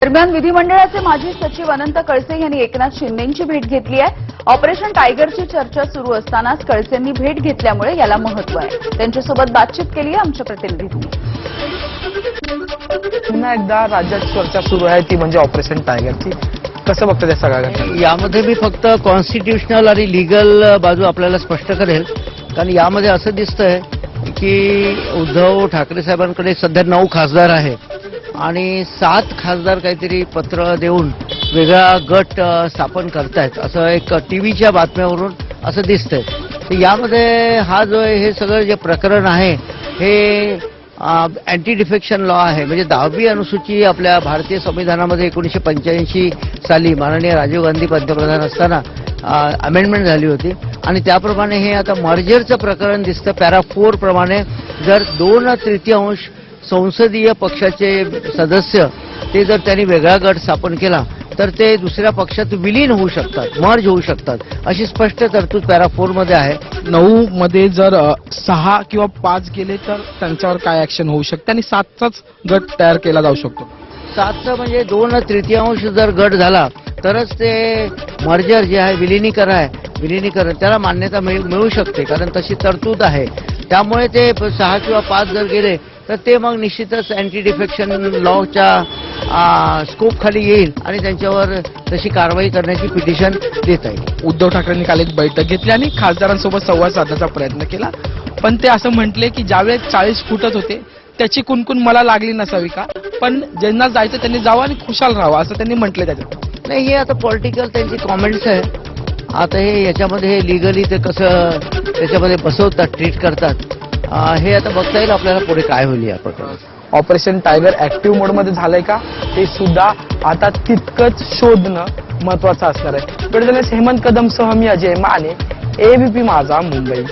दरम्यान विधिमंडळाचे माजी सचिव अनंत कळसे यांनी एकनाथ शिंदेंची भेट घेतली आहे। ऑपरेशन टायगरची चर्चा सुरू असतानाच कळसेंनी भेट घेतल्यामुळे याला महत्त्व आहे। त्यांच्यासोबत बातचीत केली आहे आमच्या प्रतिनिधींनी। पुन्हा एकदा राज्यात चर्चा सुरू आहे ती म्हणजे ऑपरेशन टायगरची। कसं बघतं त्या सगळ्या घटना? यामध्ये मी फक्त कॉन्स्टिट्यूशनल आणि लीगल बाजू आपल्याला स्पष्ट करेल, कारण यामध्ये असं दिसतंय की उद्धव ठाकरे साहेबांकडे सध्या 9 खासदार आहेत आणि 7 खासदार काहीतरी पत्र देऊन वेगळा गट स्थापन करतायत, असं एक टीव्हीच्या बातम्यावरून असं दिसतंय। तर यामध्ये हा जो आहे हे सगळं जे प्रकरण आहे हे अँटी डिफेक्शन लॉ आहे, म्हणजे 10वी अनुसूची आपल्या भारतीय संविधानामध्ये 1985 साली माननीय राजीव गांधी पंतप्रधान असताना अमेंडमेंट झाली होती आणि त्याप्रमाणे हे आता मर्जरचं प्रकरण दिसतं। पॅरा 4 प्रमाणे जर 2/3 संसदीय पक्षाचे सदस्य ते जर त्यांनी वेगळा गट स्थापन केला तर ते दुसऱ्या पक्षात विलीन होऊ शकतात, मर्ज होऊ शकतात, अशी स्पष्ट तरतूद पॅरा 4 मध्ये आहे। 9 मध्ये जर 6 किंवा 5 गेले तर त्यांच्यावर काय ऍक्शन होऊ शकते आणि 7चाच गट तयार केला जाऊ शकतो? 7चं म्हणजे 2/3 जर गट झाला तरच ते मर्जर जे आहे विलिनीकरण त्याला मान्यता मिळू शकते, कारण तशी तरतूद आहे। त्यामुळे ते 6 किंवा 5 जर गेले तर ते मग निश्चितच अँटी डिफेक्शन लॉच्या स्कोप खाली येईल आणि त्यांच्यावर तशी कारवाई करण्याची पिटिशन देता येईल। उद्धव ठाकरेंनी काल एक बैठक घेतली आणि खासदारांसोबत संवाद साधण्याचा प्रयत्न केला, पण ते असं म्हटले की ज्यावेळेस 40 फुटत होते त्याची कुणकुण मला लागली नसावी का, पण ज्यांना जायचं त्यांनी जावं आणि खुशाल राहावं असं त्यांनी म्हटलं। त्याच्यात नाही, हे आता पॉलिटिकल त्यांची कॉमेंट्स आहे। आता हे याच्यामध्ये हे लिगली ते कसं त्याच्यामध्ये बसवतात, ट्रीट करतात, हे आता बघता येईल आपल्याला पुढे काय होईल या प्रकारे। ऑपरेशन टायगर ऍक्टिव्ह मोडमध्ये झालंय का हे सुद्धा आता तितकंच शोधणं महत्वाचं असणार आहे। हेमंत कदम सह मी अजय माने, एबीपी माझा, मुंबई।